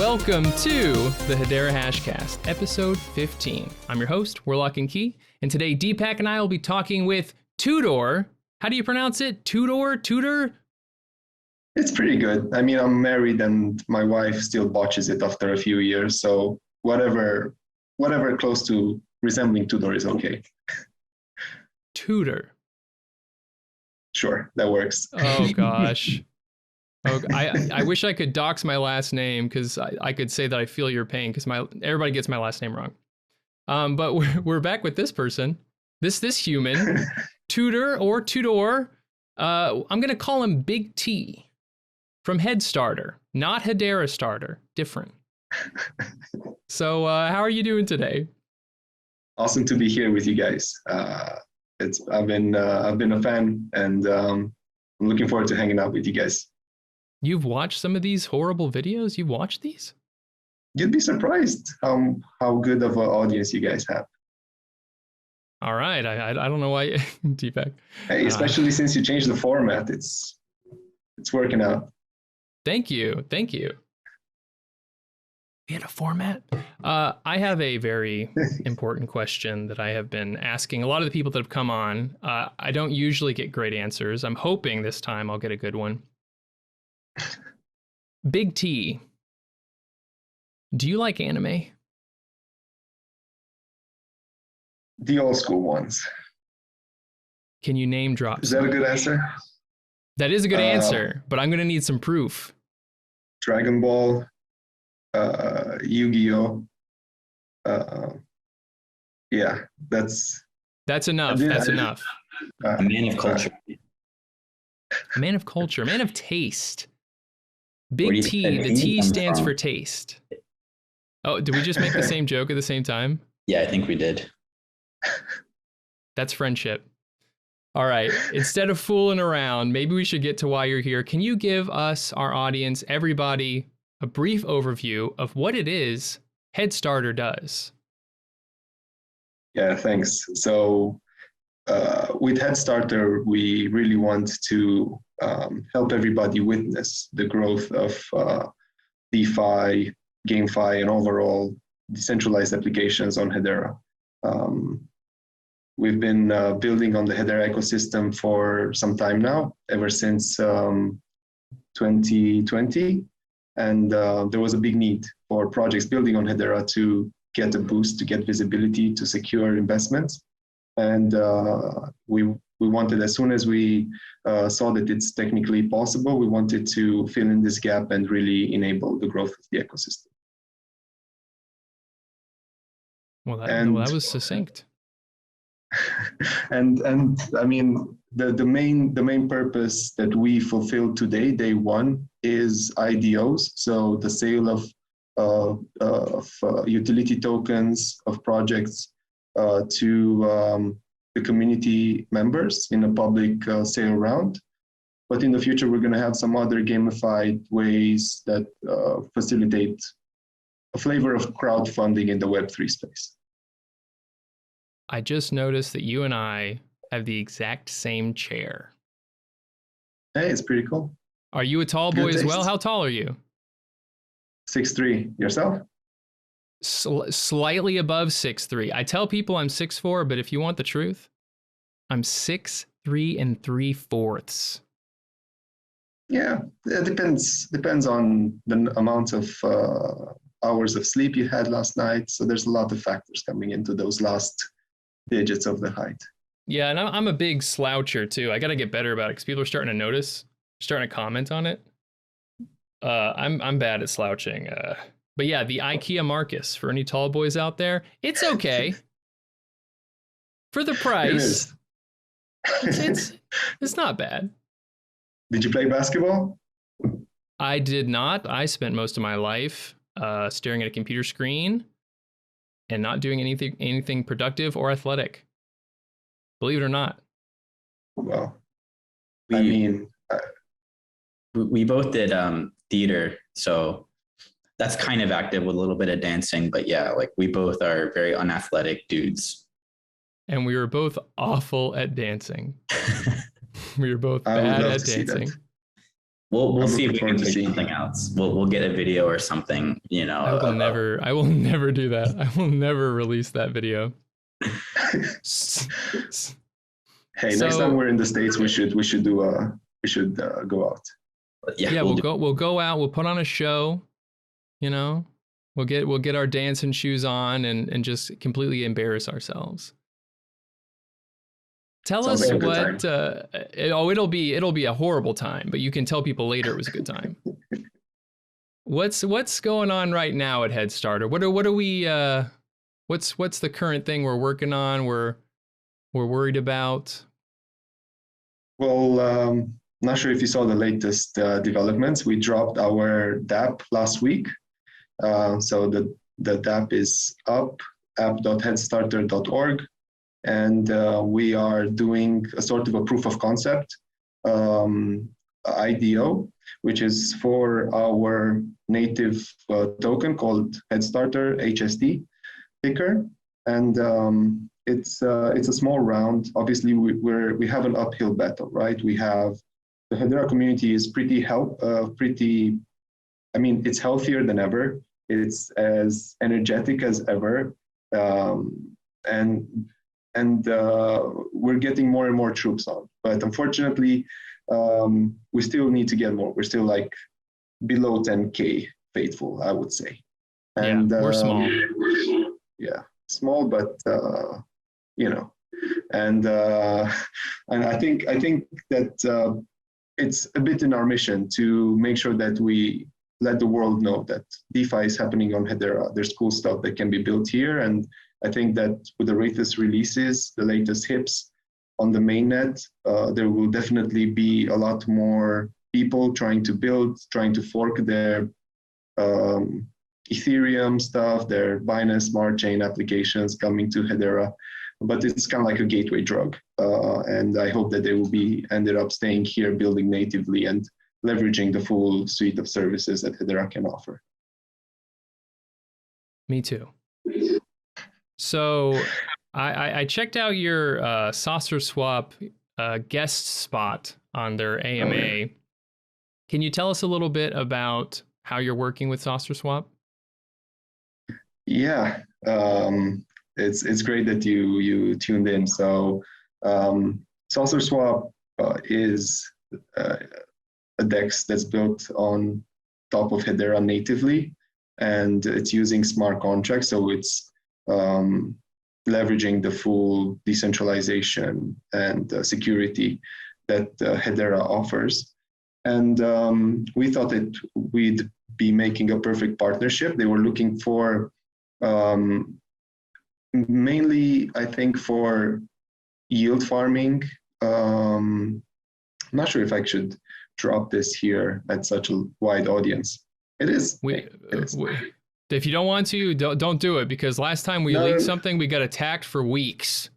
Welcome to the Hedera HashCast, episode 15. I'm your host, Warlock and Key, and today Deepak and I will be talking with Tudor. How do you pronounce it? Tudor? It's pretty good. I mean, I'm married and my wife still botches it after a few years, so whatever close to resembling Tudor is okay. Tudor. Sure, that works. Oh gosh. I wish I could dox my last name because I could say that I feel your pain because everybody gets my last name wrong. But we're back with this person, this human, Tudor or Tudor. I'm gonna call him Big T from HeadStarter, not Hedera Starter, different. So how are you doing today? Awesome to be here with you guys. I've been a fan, and I'm looking forward to hanging out with you guys. You've watched some of these horrible videos? You've watched these? You'd be surprised how good of an audience you guys have. All right, I don't know why, Deepak. Hey, especially since you changed the format, it's working out. Thank you. We had a format. I have a very important question that I have been asking a lot of the people that have come on. I don't usually get great answers. I'm hoping this time I'll get a good one. Big T, do you like anime? The old school ones. Can you name drop? Is that a good answer? That is a good answer, but I'm going to need some proof. Dragon Ball, Yu-Gi-Oh. Yeah, that's enough. That's enough. A man of culture. A man of culture, a man of taste. Big T, the T stands for taste. Oh, did we just make the same joke at the same time? Yeah, I think we did. That's friendship. All right, instead of fooling around, maybe we should get to why you're here. Can you give us, our audience, everybody, a brief overview of what it is HeadStarter does? Yeah, thanks. So with HeadStarter, we really want to help everybody witness the growth of DeFi, GameFi, and overall decentralized applications on Hedera. We've been building on the Hedera ecosystem for some time now, ever since 2020. And there was a big need for projects building on Hedera to get a boost, to get visibility, to secure investments. And we wanted, as soon as we saw that it's technically possible, we wanted to fill in this gap and really enable the growth of the ecosystem. Well, that was succinct. and I mean, the main purpose that we fulfill today, day one, is IDOs. So the sale of utility tokens of projects to the community members in a public sale round. But in the future, we're going to have some other gamified ways that facilitate a flavor of crowdfunding in the Web3 space. I just noticed that you and I have the exact same chair. Hey, it's pretty cool. Are you a tall boy as well? How tall are you? 6'3". Yourself? Slightly above 6'3". I tell people I'm 6'4", but if you want the truth, I'm 6'3 3/4. Yeah, it depends on the amount of hours of sleep you had last night. So there's a lot of factors coming into those last digits of the height. Yeah, and I'm a big sloucher too. I got to get better about it because people are starting to notice, starting to comment on it. I'm bad at slouching. But yeah, the IKEA Marcus, for any tall boys out there, it's okay. For the price, it's not bad. Did you play basketball? I did not. I spent most of my life staring at a computer screen and not doing anything productive or athletic. Believe it or not. Well, we both did theater, so that's kind of active with a little bit of dancing. But yeah, like we both are very unathletic dudes. And we were both awful at dancing. We were both bad at dancing. We'll I'm see if looking we forward can to do seeing. something else. We'll get a video or something, you know. I will never do that. I will never release that video. Hey, next time we're in the States, we should go out. Yeah, we'll go out, we'll put on a show, you know. We'll get our dancing shoes on and just completely embarrass ourselves. Tell Sounds us like a what good it'll be a horrible time, but you can tell people later it was a good time. What's going on right now at HeadStarter? What are we what's the current thing we're working on, we're worried about? Well, not sure if you saw the latest developments. We dropped our dApp last week. So the dApp is up, app.headstarter.org, and we are doing a sort of a proof of concept IDO, which is for our native token called HeadStarter HST ticker, and it's a small round. Obviously, we have an uphill battle, right? We have the Hedera community is it's healthier than ever. It's as energetic as ever, and we're getting more and more troops on. But unfortunately, we still need to get more. We're still like below 10K faithful, I would say. And we're small. Yeah, small, but and I think that it's a bit in our mission to make sure that we let the world know that DeFi is happening on Hedera. There's cool stuff that can be built here, and I think that with the latest releases, the latest hips on the mainnet, there will definitely be a lot more people trying to fork their Ethereum stuff, their Binance Smart Chain applications coming to Hedera. But it's kind of like a gateway drug. And I hope that they will ended up staying here, building natively and leveraging the full suite of services that Hedera can offer. Me too. So I checked out your Saucer Swap guest spot on their AMA. Oh, yeah. Can you tell us a little bit about how you're working with Saucer Swap? Yeah, it's great that you tuned in. So Saucer Swap is a DEX that's built on top of Hedera natively, and it's using smart contracts. So it's leveraging the full decentralization and security that Hedera offers. And we thought that we'd be making a perfect partnership. They were looking for mainly, I think, for yield farming. I'm not sure if I should drop this here at such a wide audience. It is. If you don't want to, don't do it, because last time we leaked something, we got attacked for weeks.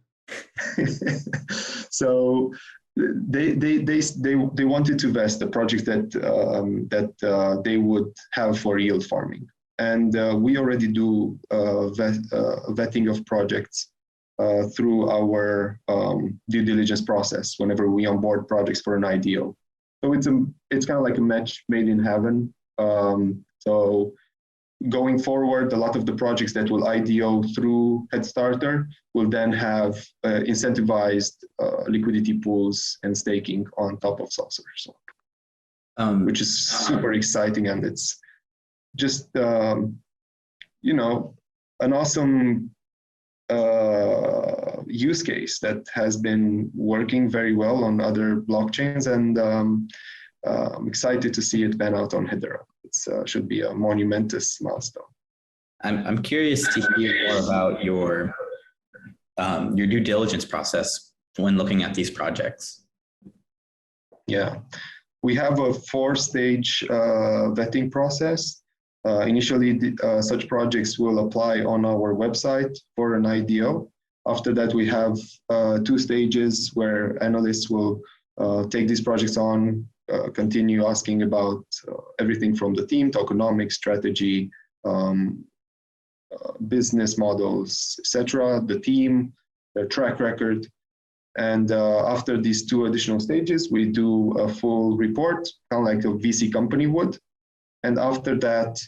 So they wanted to vest the projects that they would have for yield farming, and we already do vetting of projects through our due diligence process whenever we onboard projects for an IDO. So it's kind of like a match made in heaven. So going forward, a lot of the projects that will IDO through HeadStarter will then have incentivized liquidity pools and staking on top of Saucer, which is super exciting, and it's just an awesome use case that has been working very well on other blockchains, and I'm excited to see it pan out on Hedera. It should be a monumentous milestone. I'm curious to hear more about your due diligence process when looking at these projects. Yeah, we have a 4-stage vetting process. Initially, such projects will apply on our website for an IDO. After that, we have 2 stages where analysts will take these projects on, continue asking about everything from the team, tokenomics, strategy, business models, etc., the team, their track record. And after these 2 additional stages, we do a full report, kind of like a VC company would. And after that,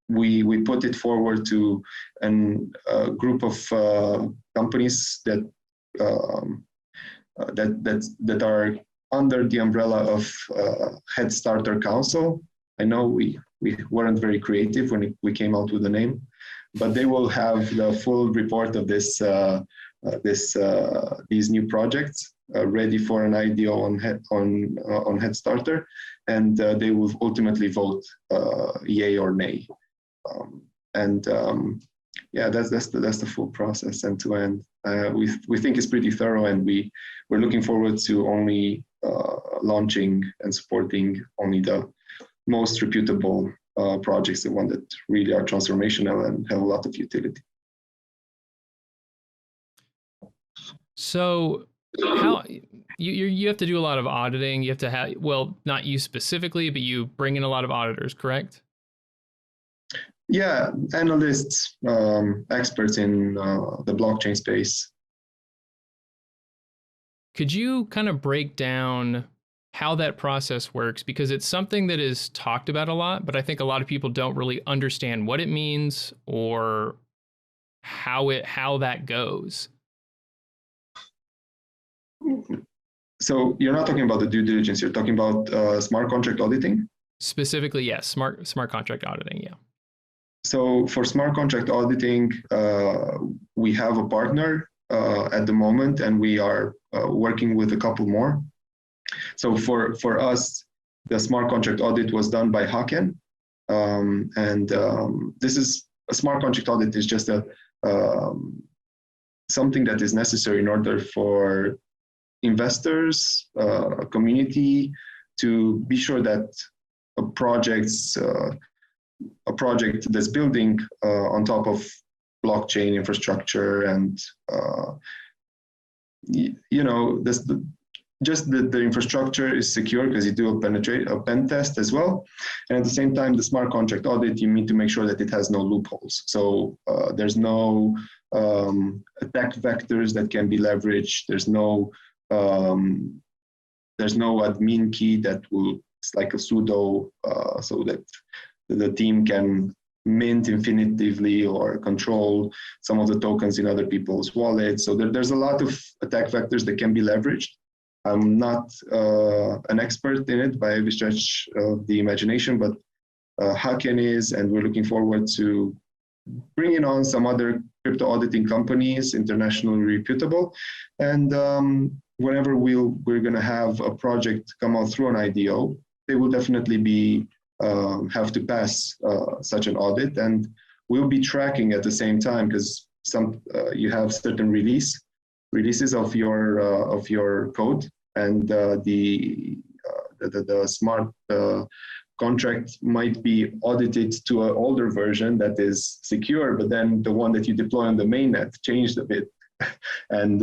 we put it forward to a group of companies that are under the umbrella of HeadStarter Council. I know we weren't very creative when we came out with the name, but they will have the full report of these new projects ready for an IDO on HeadStarter, and they will ultimately vote yay or nay. Yeah, that's the full process end to end. We think it's pretty thorough, and we're looking forward to only launching and supporting only the most reputable projects, the ones that really are transformational and have a lot of utility. So how you have to do a lot of auditing. You have to have, well, not you specifically, but you bring in a lot of auditors, correct? Yeah, analysts, experts in the blockchain space. Could you kind of break down how that process works? Because it's something that is talked about a lot, but I think a lot of people don't really understand what it means or how that goes. So you're not talking about the due diligence, you're talking about smart contract auditing? Specifically, yes, smart contract auditing, yeah. So for smart contract auditing, we have a partner at the moment, and we are working with a couple more. So for us, the smart contract audit was done by Haken, this is a smart contract audit is just something that is necessary in order for investors, a community, to be sure that a project that's building on top of blockchain infrastructure and the infrastructure is secure, because you do a pen test as well. And at the same time, the smart contract audit, you need to make sure that it has no loopholes. So there's no attack vectors that can be leveraged. There's no admin key that will, it's like a sudo, so that the team can mint infinitively or control some of the tokens in other people's wallets. So there's a lot of attack vectors that can be leveraged. I'm not an expert in it by every stretch of the imagination, but Haken is, and we're looking forward to bringing on some other crypto auditing companies, internationally reputable. And whenever we're going to have a project come out through an IDO, they will definitely have to pass such an audit, and we'll be tracking at the same time, because you have certain releases of your code, and the smart contract might be audited to an older version that is secure, but then the one that you deploy on the mainnet changed a bit and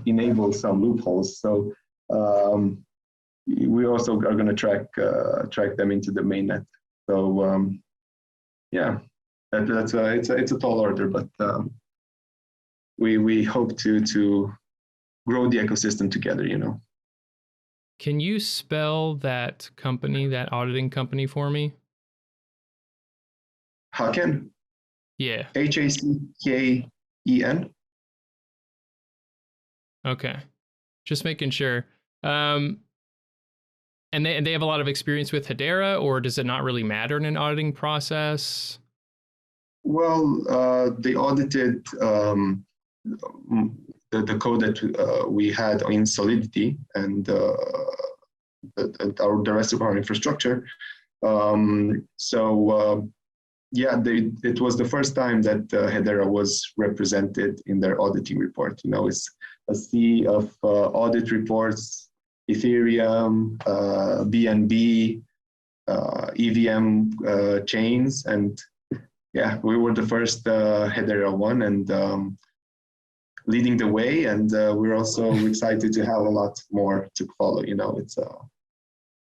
enables some loopholes. So we also are going to track them into the mainnet. So yeah, it's a tall order, but we hope to grow the ecosystem together. Can you spell that company, that auditing company, for me? Haken. Yeah. HACKEN. Okay, just making sure. And they have a lot of experience with Hedera, or does it not really matter in an auditing process? Well, they audited the code that we had in Solidity and the rest of our infrastructure. Yeah, it was the first time that Hedera was represented in their auditing report. It's a sea of audit reports, Ethereum, BNB, EVM chains, and yeah, we were the first Hedera one, and leading the way, and we're also excited to have a lot more to follow. It's a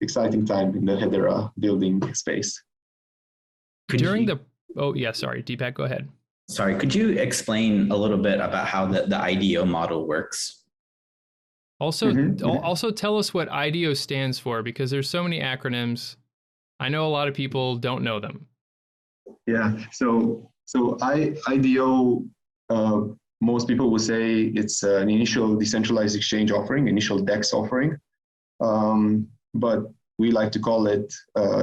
exciting time in the Hedera building space. Oh yeah, sorry, Deepak, go ahead. Sorry, could you explain a little bit about how the IDO model works? Also, Mm-hmm. also tell us what IDO stands for, because there's so many acronyms. I know a lot of people don't know them. Yeah. IDO, most people will say it's an initial decentralized exchange offering, initial DEX offering. But we like to call it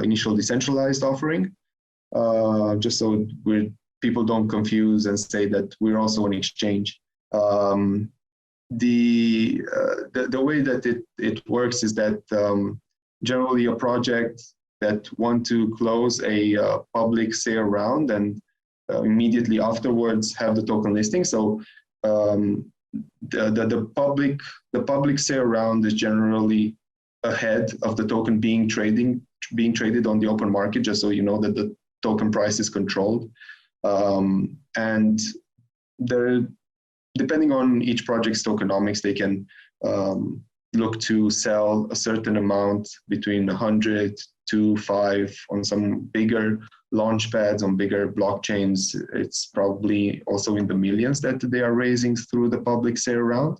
initial decentralized offering, just so people don't confuse and say that we're also an exchange. The way that it works is that generally a project that want to close a public sale round and immediately afterwards have the token listing. So the public sale round is generally ahead of the token being traded on the open market, just so you know that the token price is controlled. And depending on each project's tokenomics, they can look to sell a certain amount between 100 to 5 on some bigger launch pads, on bigger blockchains. It's probably also in the millions that they are raising through the public sale round.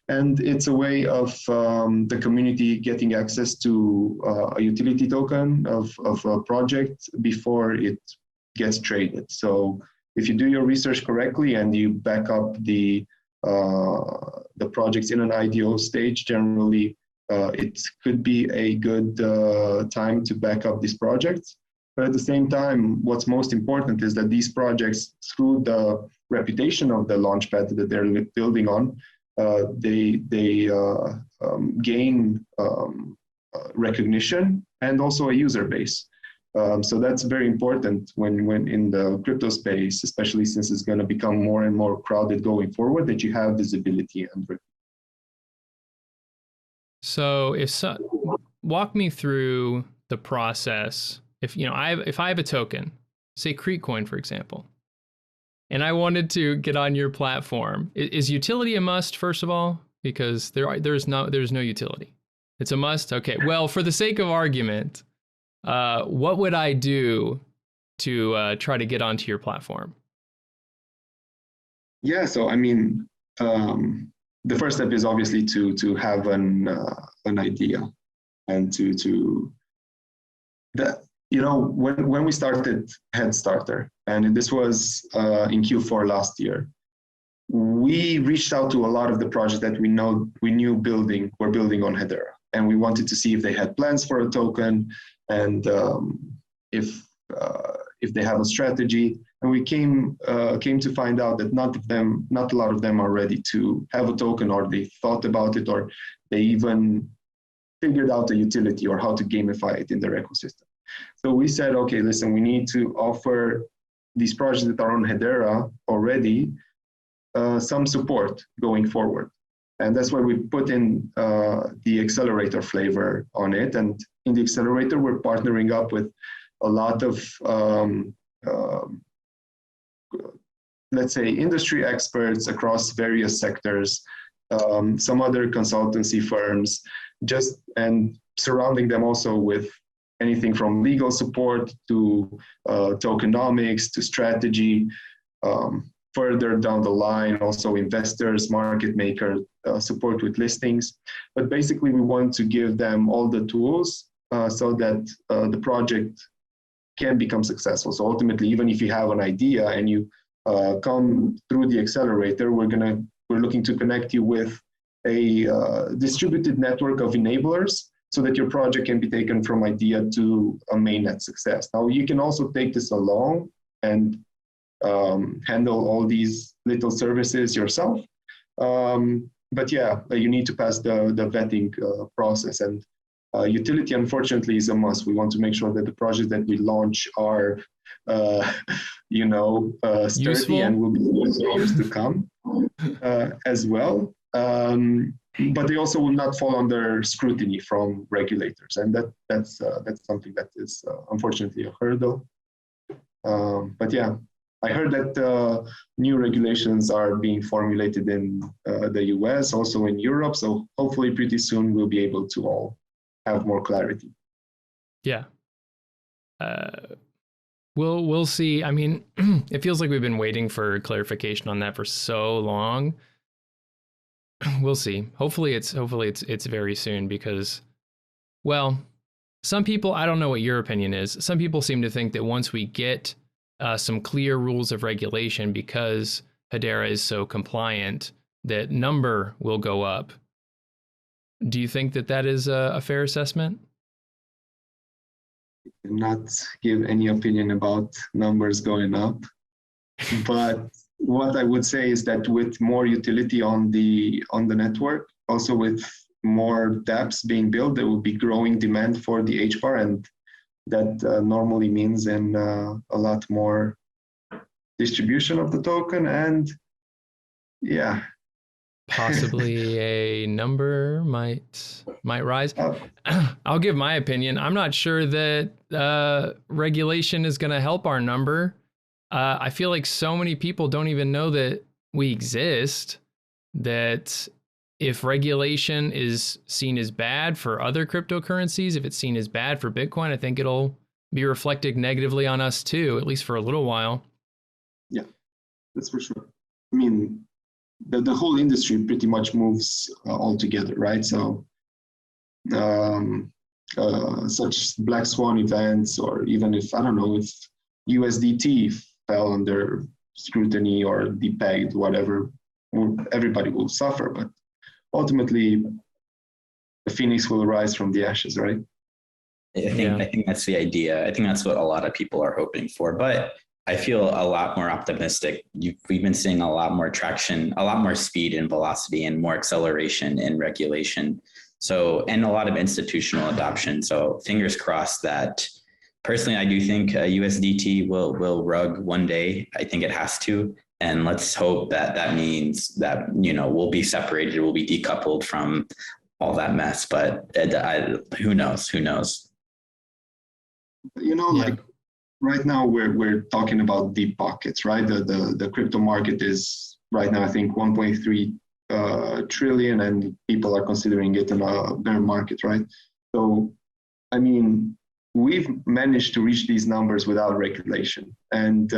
And it's a way of the community getting access to a utility token of a project before it gets traded. So if you do your research correctly and you back up the projects in an IDO stage, generally it could be a good time to back up these projects. But at the same time, what's most important is that these projects, through the reputation of the launchpad that they're building on, they gain recognition and also a user base. So that's very important when in the crypto space, especially since it's going to become more and more crowded going forward, that you have visibility and. So walk me through the process. If I have a token, say Creekcoin, for example, and I wanted to get on your platform, is utility a must, first of all? Because there's no utility. It's a must. Okay. Well, for the sake of argument, what would I do to try to get onto your platform? Yeah. So I mean, the first step is obviously to have an idea, and to that. When we started HeadStarter, and this was in Q4 last year, we reached out to a lot of the projects that we knew were building on Hedera, and we wanted to see if they had plans for a token, and if they have a strategy. And we came to find out that not a lot of them are ready to have a token, or they thought about it, or they even figured out a utility or how to gamify it in their ecosystem. So we said, okay, listen, we need to offer these projects that are on Hedera already some support going forward. And that's why we put in the accelerator flavor on it. And in the accelerator, we're partnering up with a lot of, let's say, industry experts across various sectors, some other consultancy firms, and surrounding them also with anything from legal support to tokenomics to strategy. Further down the line, also investors, market maker support with listings. But basically, we want to give them all the tools so that the project can become successful. So ultimately, even if you have an idea and you come through the accelerator, we're looking to connect you with a distributed network of enablers so that your project can be taken from idea to a mainnet success. Now, you can also take this along and handle all these little services yourself. But yeah, you need to pass the vetting process. And utility, unfortunately, is a must. We want to make sure that the projects that we launch are, sturdy Useful. and will be used for years to come as well. But they also will not fall under scrutiny from regulators, and that's something that is unfortunately a hurdle. But yeah, I heard that new regulations are being formulated in the US, also in Europe. So hopefully, pretty soon we'll be able to all have more clarity. Yeah. We'll see. I mean, it feels like we've been waiting for clarification on that for so long. We'll see. Hopefully it's very soon because, well, some people, I don't know what your opinion is. Some people seem to think that once we get some clear rules of regulation, because Hedera is so compliant, that number will go up. Do you think that that is a fair assessment? Not give any opinion about numbers going up, but what I would say is that with more utility on the network, also with more dApps being built, there will be growing demand for the HBAR, and that normally means in a lot more distribution of the token, and yeah, Possibly a number might rise. I'll give my opinion. I'm not sure that regulation is going to help our number. I feel like so many people don't even know that we exist, that if regulation is seen as bad for other cryptocurrencies, if it's seen as bad for Bitcoin, I think it'll be reflected negatively on us too, at least for a little while. Yeah, that's for sure. I mean, the whole industry pretty much moves all together, right? So such black swan events, or even if, I don't know, if USDT fell under scrutiny or depegged, whatever, everybody will suffer. But ultimately, the phoenix will rise from the ashes, right? I think that's the idea. I think that's what a lot of people are hoping for. But I feel a lot more optimistic. We've been seeing a lot more traction, a lot more speed and velocity, and more acceleration in regulation. So, and a lot of institutional adoption. So fingers crossed that, personally, I do think USDT will rug one day. I think it has to. And let's hope that that means that, we'll be separated, we'll be decoupled from all that mess. But who knows? Who knows? Like right now we're talking about deep pockets, right? The crypto market is right now, I think, 1.3 trillion, and people are considering it in a bear market, right? So, I mean, we've managed to reach these numbers without regulation. And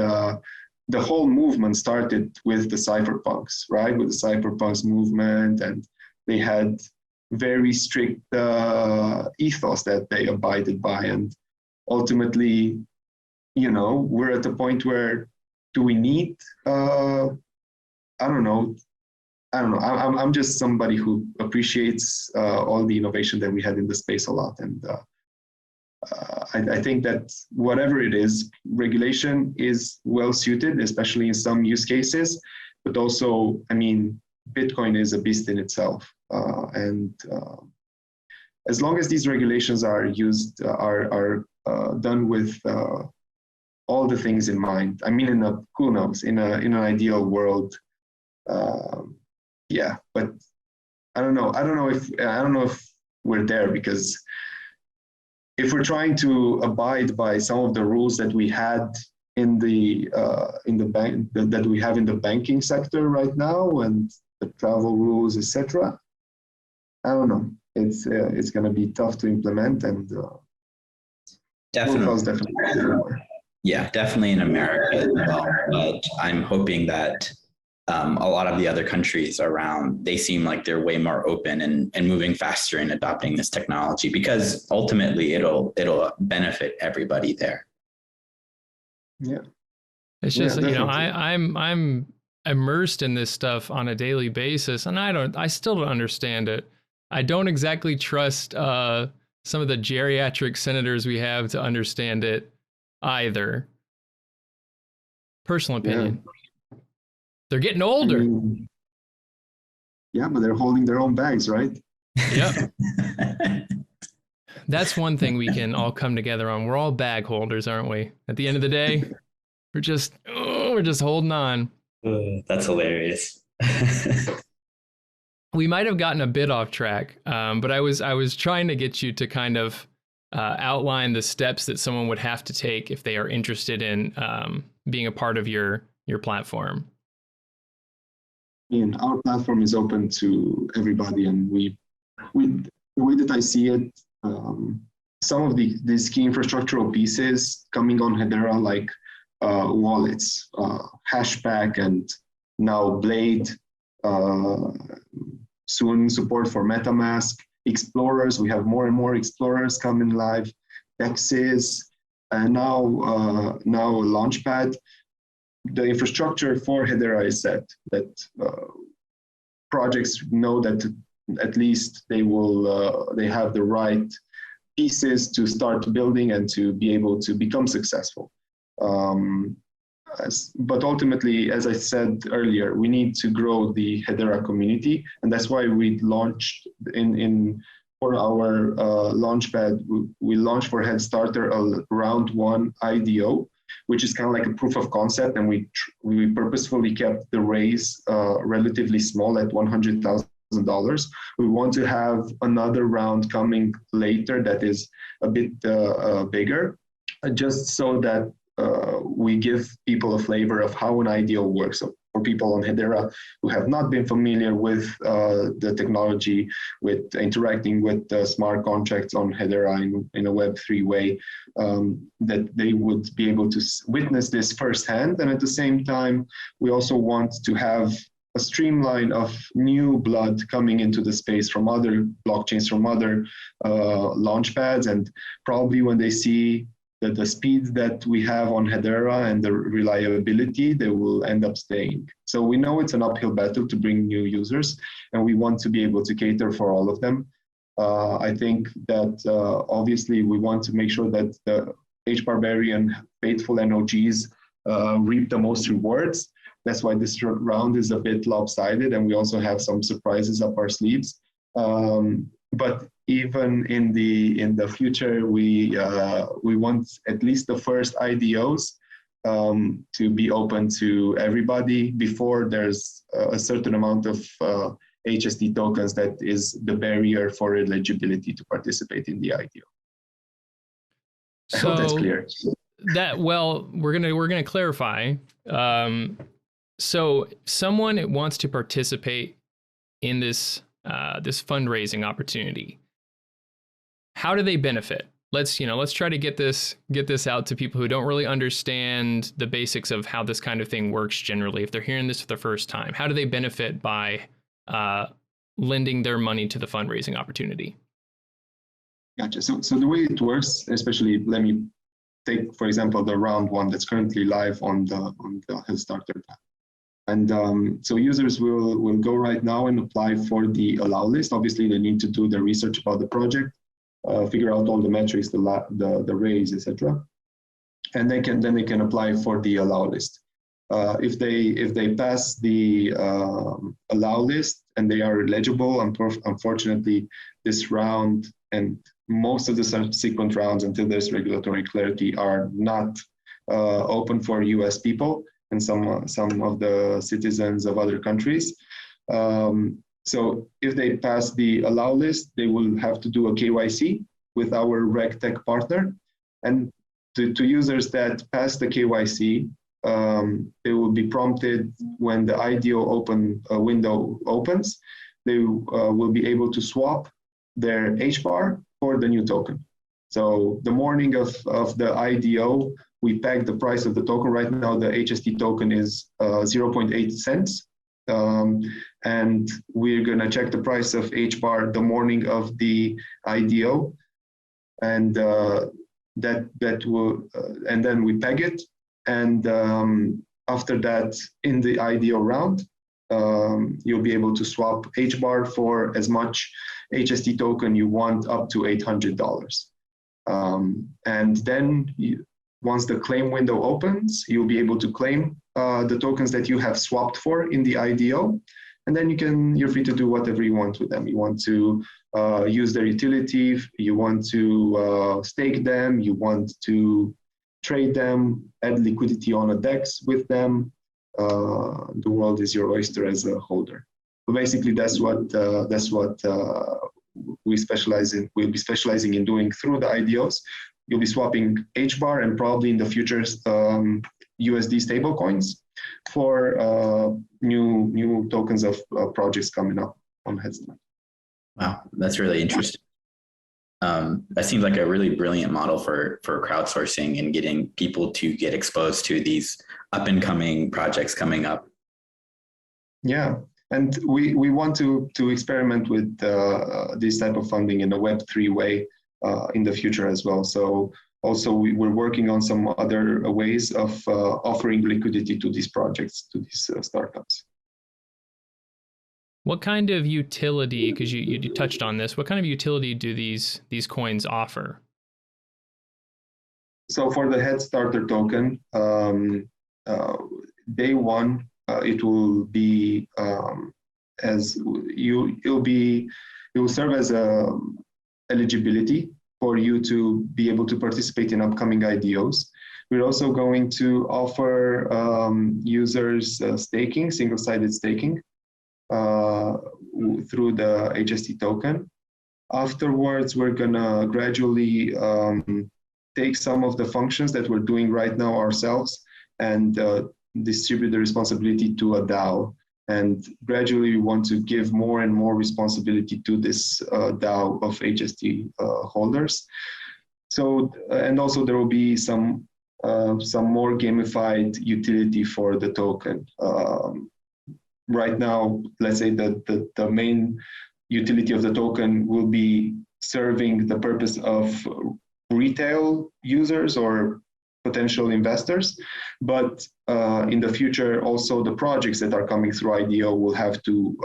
the whole movement started with the cypherpunks, right? With the cypherpunks movement, and they had very strict ethos that they abided by. And ultimately, we're at the point where, do we need, I don't know. I'm just somebody who appreciates all the innovation that we had in the space a lot. And I think that whatever it is, regulation is well suited, especially in some use cases. But also, I mean, Bitcoin is a beast in itself. And as long as these regulations are used, are done with all the things in mind. I mean, who knows, in an ideal world, yeah. But I don't know if we're there, because if we're trying to abide by some of the rules that we had in the bank, that we have in the banking sector right now, and the travel rules, etc., I don't know. It's going to be tough to implement, and definitely. Yeah, definitely in America as well. But I'm hoping that a lot of the other countries around, they seem like they're way more open and moving faster in adopting this technology, because ultimately it'll benefit everybody there. Yeah. It's just, I'm immersed in this stuff on a daily basis, and I still don't understand it. I don't exactly trust some of the geriatric senators we have to understand it either. Personal opinion. Yeah. They're getting older. Yeah, but they're holding their own bags, right? Yep. That's one thing we can all come together on. We're all bag holders, aren't we? At the end of the day, we're just holding on. That's hilarious. We might have gotten a bit off track, but I was trying to get you to kind of outline the steps that someone would have to take if they are interested in being a part of your platform. And our platform is open to everybody, and we the way that I see it, some of these key infrastructural pieces coming on Hedera, like wallets, Hashpack, and now Blade, soon support for MetaMask, Explorers. We have more and more Explorers coming live, DEXs, and now Launchpad. The infrastructure for Hedera is set, that projects know that at least they have the right pieces to start building and to be able to become successful. But ultimately, as I said earlier, we need to grow the Hedera community, and that's why we launched for our Launchpad, we launched for HeadStarter a round 1 IDO, which is kind of like a proof of concept, and we purposefully kept the raise relatively small at $100,000. We want to have another round coming later that is a bit bigger, just so that we give people a flavor of how an IDO works. So for people on Hedera who have not been familiar with the technology, with interacting with the smart contracts on Hedera in a Web3 way, that they would be able to witness this firsthand. And at the same time, we also want to have a streamline of new blood coming into the space from other blockchains, from other launchpads, and probably when they see the speed that we have on Hedera and the reliability, they will end up staying. So we know it's an uphill battle to bring new users, and we want to be able to cater for all of them. I think that obviously we want to make sure that the HBarbarian faithful NOGs reap the most rewards. That's why this round is a bit lopsided, and we also have some surprises up our sleeves. But even in the future, we want at least the first IDOs to be open to everybody before there's a certain amount of HSD tokens that is the barrier for eligibility to participate in the IDO. I hope that's clear. We're gonna clarify. So someone wants to participate in this this fundraising opportunity. How do they benefit? Let's try to get this out to people who don't really understand the basics of how this kind of thing works generally. If they're hearing this for the first time, how do they benefit by lending their money to the fundraising opportunity? Gotcha. So the way it works, especially, let me take, for example, the round 1 that's currently live on the HeadStarter tab. And so users will go right now and apply for the allow list. Obviously, they need to do their research about the project, figure out all the metrics, the raise, etc. And then they can apply for the allow list. If they pass the allow list and they are eligible, unfortunately, this round and most of the subsequent rounds until there's regulatory clarity are not open for US people and some of the citizens of other countries. So if they pass the allow list, they will have to do a KYC with our RegTech partner. And to users that pass the KYC, they will be prompted when the IDO window opens. They will be able to swap their HBAR for the new token. So the morning of the IDO, we peg the price of the token. Right now, the HST token is 0.8 cents. And we're going to check the price of HBAR the morning of the IDO. And that will, and then we peg it. And after that, in the IDO round, you'll be able to swap HBAR for as much HST token you want, up to $800. And then once the claim window opens, you'll be able to claim the tokens that you have swapped for in the IDO. And then you're free to do whatever you want with them. You want to use their utility, you want to stake them, you want to trade them, add liquidity on a DEX with them. The world is your oyster as a holder. So basically, that's what we specialize in. We'll be specializing in doing through the IDOs. You'll be swapping HBAR and probably in the future USD stablecoins for new tokens of projects coming up on HeadStarter. Wow, that's really interesting. That seems like a really brilliant model for crowdsourcing and getting people to get exposed to these up and coming projects coming up. Yeah, and we want to experiment with this type of funding in a Web3 way in the future as well. So also we're working on some other ways of offering liquidity to these projects, to these startups. What kind of utility, because you touched on this, what kind of utility do these coins offer? So for the HeadStarter token, day one, it will be it will serve as a eligibility for you to be able to participate in upcoming IDOs. We're also going to offer users staking, single-sided staking, through the HST token. Afterwards, we're gonna gradually take some of the functions that we're doing right now ourselves and distribute the responsibility to a DAO. And gradually we want to give more and more responsibility to this DAO of HST holders. So, and also there will be some more gamified utility for the token. Right now, let's say that the main utility of the token will be serving the purpose of retail users or potential investors, but in the future, also the projects that are coming through IDO will have to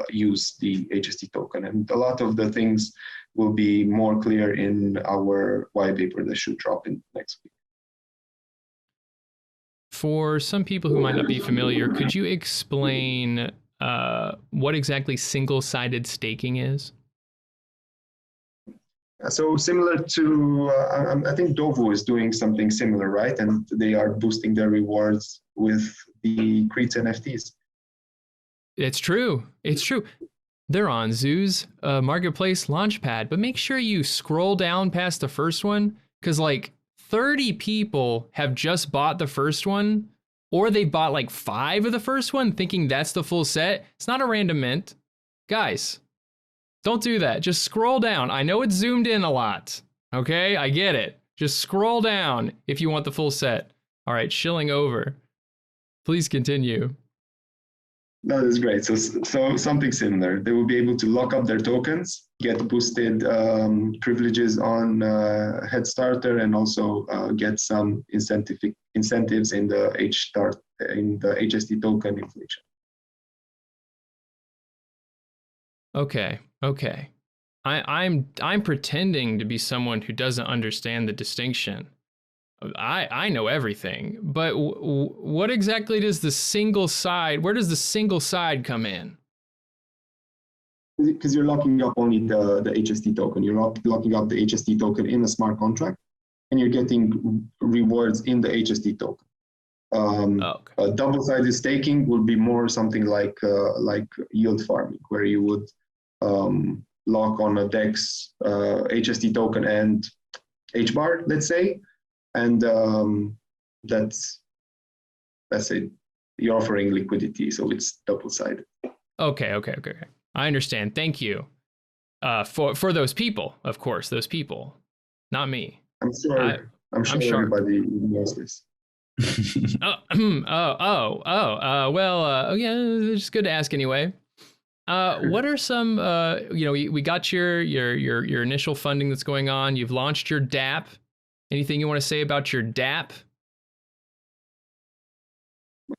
use the HST token, and a lot of the things will be more clear in our white paper that should drop in next week. For some people who might not be familiar, could you explain what exactly single-sided staking is? So similar to, I think Dovu is doing something similar, right? And they are boosting their rewards with the Crete NFTs. It's true. It's true. They're on Zoo's Marketplace Launchpad, but make sure you scroll down past the first one, because like 30 people have just bought the first one, or they bought like 5 of the first one thinking that's the full set. It's not a random mint. Guys, don't do that. Just scroll down. I know it's zoomed in a lot. Okay, I get it. Just scroll down if you want the full set. All right, shilling over. Please continue. That is great. So something similar. They will be able to lock up their tokens, get boosted privileges on HeadStarter, and also get some incentives in the HST token inflation. Okay. I'm pretending to be someone who doesn't understand the distinction. I know everything, but what exactly does the single side, where does the single side come in? Because you're locking up only the HST token. You're locking up the HST token in a smart contract, and you're getting rewards in the HST token. Okay. Double-sided staking would be more something like yield farming, where you would lock on a DEX HST token and HBAR, let's say, and let's say you're offering liquidity, so it's double-sided. Okay. I understand. Thank you. For those people, of course, those people, not me. I'm sure everybody knows this. Well, yeah, it's good to ask anyway. What are some, we got your initial funding that's going on. You've launched your dApp. Anything you want to say about your dApp?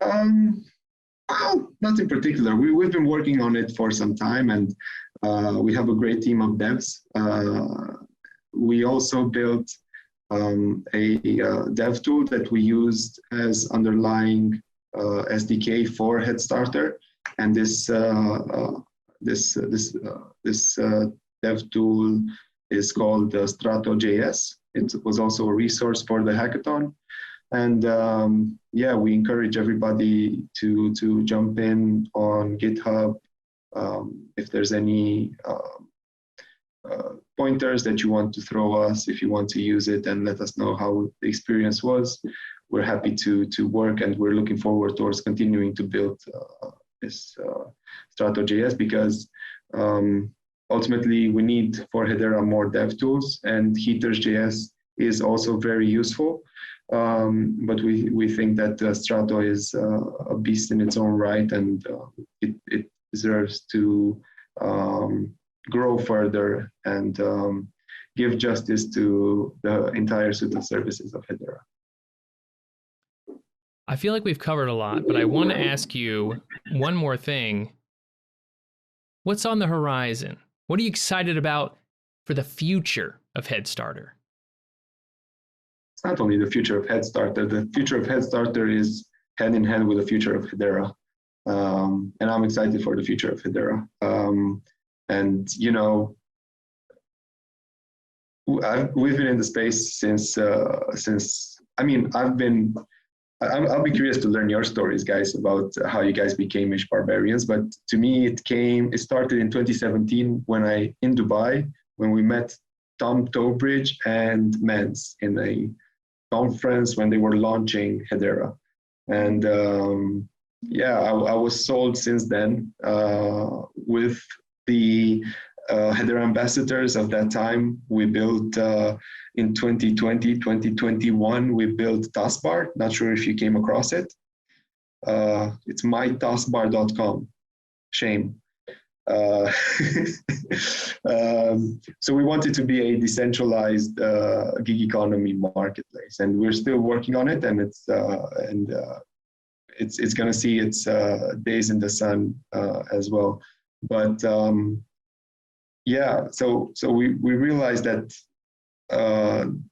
Well, not in particular. We've been working on it for some time, and we have a great team of devs. We also built a dev tool that we used as underlying SDK for HeadStarter, and this dev tool is called Strato.js. It was also a resource for the hackathon, and we encourage everybody to jump in on GitHub if there's any pointers that you want to throw us, if you want to use it, and let us know how the experience was. We're happy to work, and we're looking forward towards continuing to build this Strato.js, because ultimately we need for Hedera more dev tools, and Heaters.js is also very useful. But we think that Strato is a beast in its own right, and it deserves to grow further and give justice to the entire suite of services of Hedera. I feel like we've covered a lot, but I want to ask you one more thing. What's on the horizon? What are you excited about for the future of HeadStarter? It's not only the future of HeadStarter. The future of HeadStarter is hand in hand with the future of Hedera. And I'm excited for the future of Hedera. And, you know, we've been in the space since I mean, I'll be curious to learn your stories, guys, about how you guys became Ish Barbarians. But to me, it started in 2017 in Dubai, when we met Tom Tobridge and Mans in a conference when they were launching Hedera. And I was sold since then with the Hedera ambassadors of that time. We built in 2020, 2021, we built Taskbar. Not sure if you came across it. It's mytaskbar.com. Shame. So we wanted to be a decentralized gig economy marketplace, and we're still working on it, and it's going to see its days in the sun as well. But so we realized that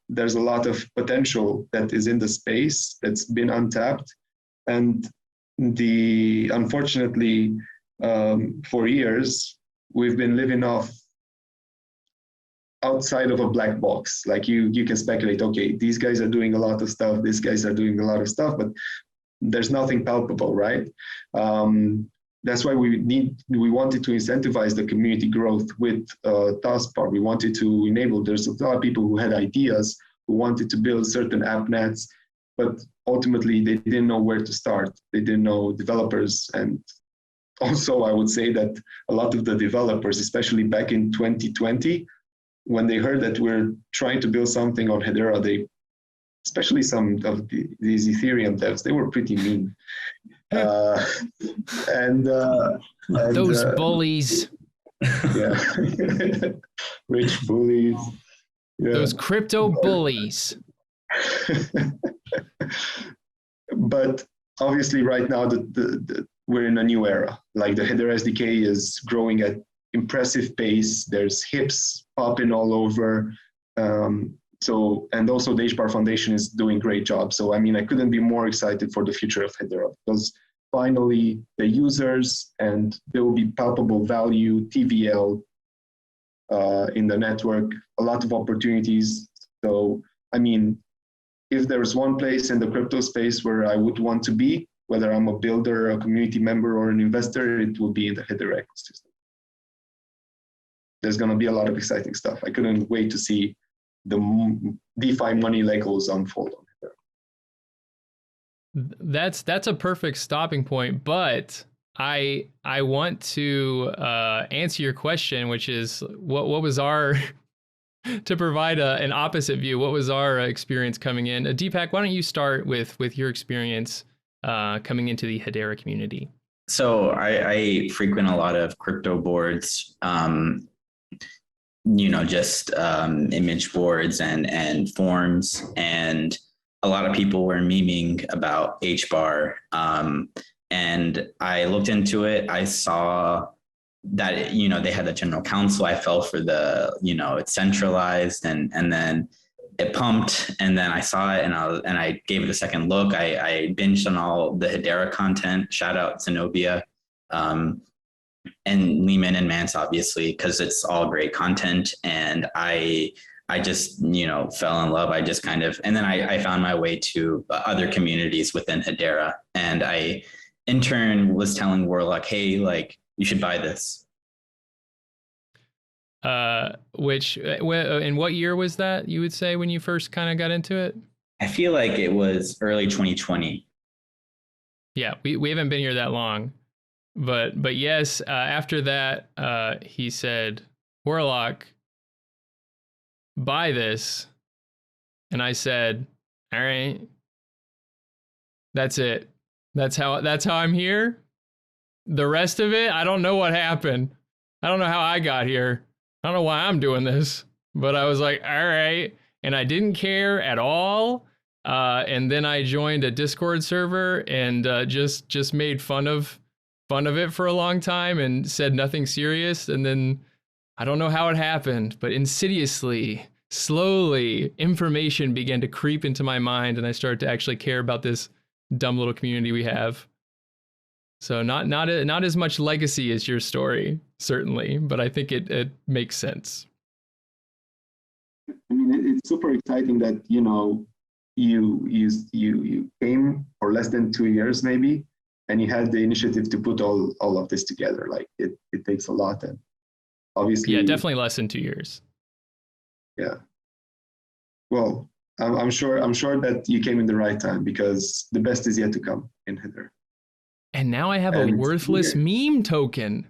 there's a lot of potential that is in the space that's been untapped, and unfortunately for years we've been living outside of a black box. Like you can speculate, okay, these guys are doing a lot of stuff, these guys are doing a lot of stuff, but there's nothing palpable, right? That's why we wanted to incentivize the community growth with Taskbar. We wanted to enable, there's a lot of people who had ideas, who wanted to build certain app nets, but ultimately they didn't know where to start. They didn't know developers. And also I would say that a lot of the developers, especially back in 2020, when they heard that we're trying to build something on Hedera, especially some of these Ethereum devs, they were pretty mean. And those bullies. Yeah. Rich bullies. Yeah. Those crypto bullies. But obviously right now we're in a new era. Like the Hedera SDK is growing at impressive pace. There's hips popping all over. And also the HBAR Foundation is doing a great job. So, I mean, I couldn't be more excited for the future of Hedera, because finally the users, and there will be palpable value, TVL in the network, a lot of opportunities. So, I mean, if there's one place in the crypto space where I would want to be, whether I'm a builder, a community member, or an investor, it will be in the Hedera ecosystem. There's going to be a lot of exciting stuff. I couldn't wait to see the DeFi money Legos unfold on Hedera. That's a perfect stopping point, but I want to answer your question, which is what was our to provide an opposite view. What was our experience coming in? Deepak, why don't you start with your experience coming into the Hedera community? So I frequent a lot of crypto boards. Just image boards and forums, and a lot of people were memeing about HBAR. And I looked into it. I saw that, they had the general counsel. I fell for it's centralized, and then it pumped, and then I saw it and I gave it a second look. I binged on all the Hedera content. Shout out Zenobia. And Lehman and Mance, obviously, because it's all great content. And I just, fell in love. I just and then I found my way to other communities within Hedera. And I, in turn, was telling Warlock, hey, you should buy this. Which, in what year was that, you would say, when you first kind of got into it? I feel like it was early 2020. Yeah, we haven't been here that long. But yes, after that, he said, Warlock, buy this. And I said, all right, that's it. That's how I'm here. The rest of it, I don't know what happened. I don't know how I got here. I don't know why I'm doing this, but I was like, all right. And I didn't care at all. And then I joined a Discord server and just made fun of it for a long time and said nothing serious. And then I don't know how it happened, but insidiously, slowly, information began to creep into my mind, and I started to actually care about this dumb little community we have. So not as much legacy as your story, certainly, but I think it makes sense. I mean, it's super exciting that, you know, you came for less than 2 years maybe, and you had the initiative to put all of this together. Like it takes a lot, and obviously, yeah, definitely less than 2 years. Yeah. Well, I'm sure that you came in the right time, because the best is yet to come in Hedera. And now I have a worthless meme token.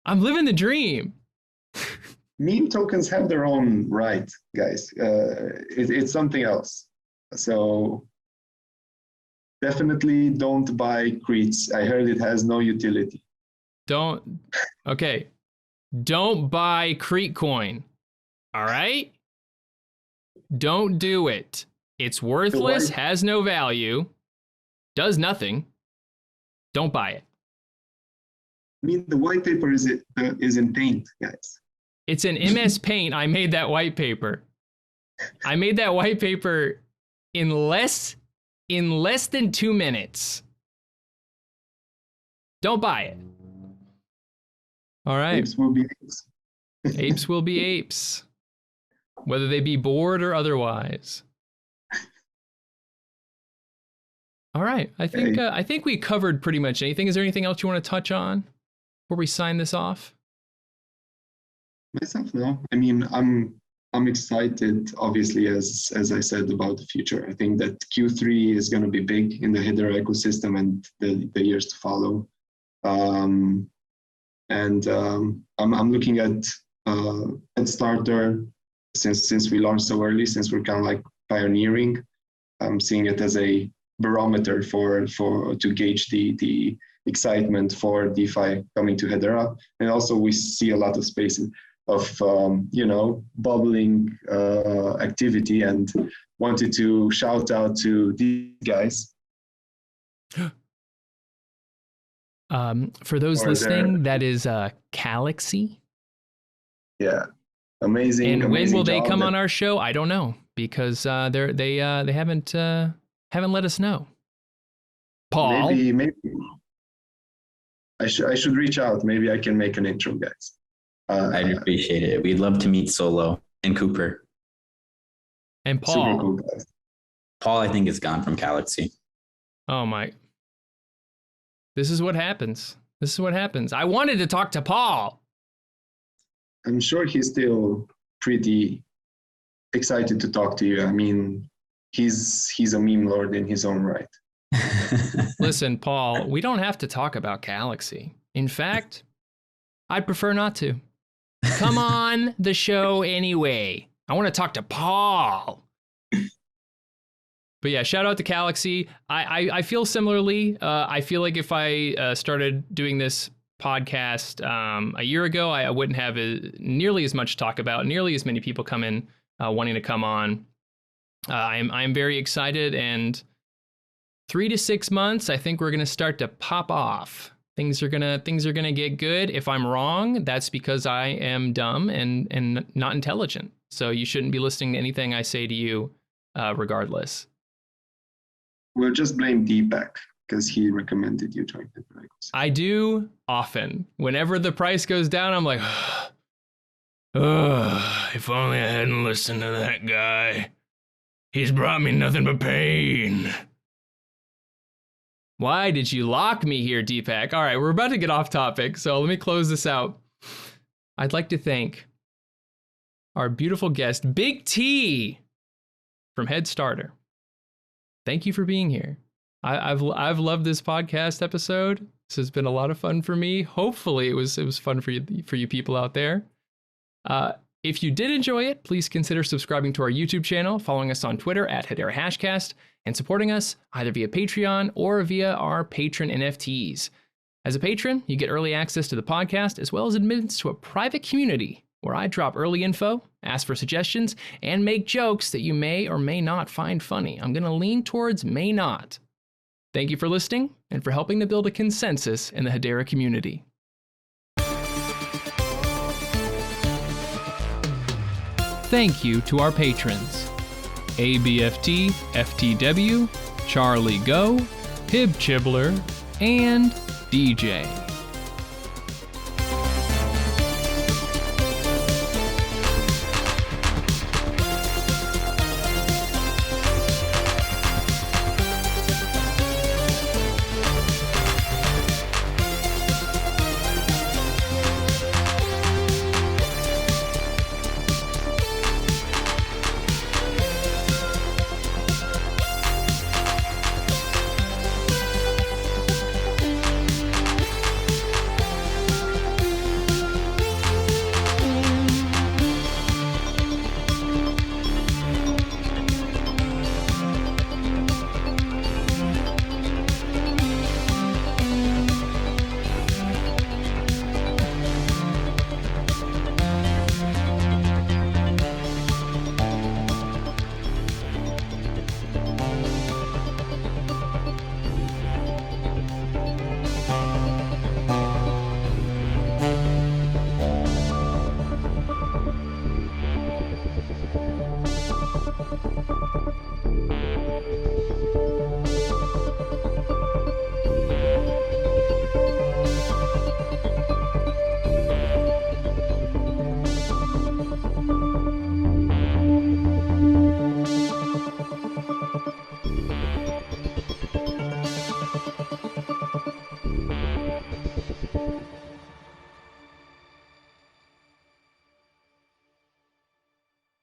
I'm living the dream. Meme tokens have their own right, guys. It's something else. So definitely don't buy Creets. I heard it has no utility. Don't buy Crete coin. All right? Don't do it. It's worthless, has no value, does nothing. Don't buy it. I mean, the white paper is in Paint, guys. It's an MS Paint. I made that white paper. I made that white paper in less than 2 minutes. Don't buy it. All right. Apes will be apes. Apes will be apes, whether they be bored or otherwise. All right. I think we covered pretty much anything. Is there anything else you want to touch on before we sign this off? Myself, no. I mean, I'm excited, obviously, as I said, about the future. I think that Q3 is going to be big in the Hedera ecosystem and the years to follow. I'm looking at HeadStarter since we launched so early, since we're kind of like pioneering. I'm seeing it as a barometer to gauge the excitement for DeFi coming to Hedera, and also we see a lot of spaces of bubbling activity, and wanted to shout out to these guys. For those listening, that is Galaxy. Yeah, amazing. And when amazing will they come on our show? I don't know, because they haven't let us know. Paul, maybe I should reach out. Maybe I can make an intro, guys. I'd appreciate it. We'd love to meet Solo and Cooper. And Paul. Super cool, guys. Paul, I think, is gone from Galaxy. Oh my. This is what happens. I wanted to talk to Paul. I'm sure he's still pretty excited to talk to you. I mean, he's a meme lord in his own right. Listen, Paul, we don't have to talk about Galaxy. In fact, I'd prefer not to. Come on the show anyway. I want to talk to Paul. But yeah, shout out to Galaxy. I feel similarly. I feel like if I started doing this podcast a year ago, I wouldn't have nearly as much to talk about, nearly as many people come in wanting to come on. I'm very excited, and 3 to 6 months, I think we're gonna start to pop off. Things are gonna get good. If I'm wrong, that's because I am dumb and not intelligent. So you shouldn't be listening to anything I say to you, regardless. We'll just blame Deepak because he recommended you join the Dragons. I do often. Whenever the price goes down, I'm like, if only I hadn't listened to that guy. He's brought me nothing but pain. Why did you lock me here, Deepak? All right, we're about to get off topic, so let me close this out. I'd like to thank our beautiful guest, Big T from HeadStarter. Thank you for being here. I've loved this podcast episode. This has been a lot of fun for me. Hopefully it was fun for you people out there. If you did enjoy it, please consider subscribing to our YouTube channel, following us on Twitter at Hedera HashCast, and supporting us either via Patreon or via our patron NFTs. As a patron, you get early access to the podcast, as well as admittance to a private community where I drop early info, ask for suggestions, and make jokes that you may or may not find funny. I'm going to lean towards may not. Thank you for listening and for helping to build a consensus in the Hedera community. Thank you to our patrons: ABFT, FTW, Charlie Go, Hib Chibler, and DJ.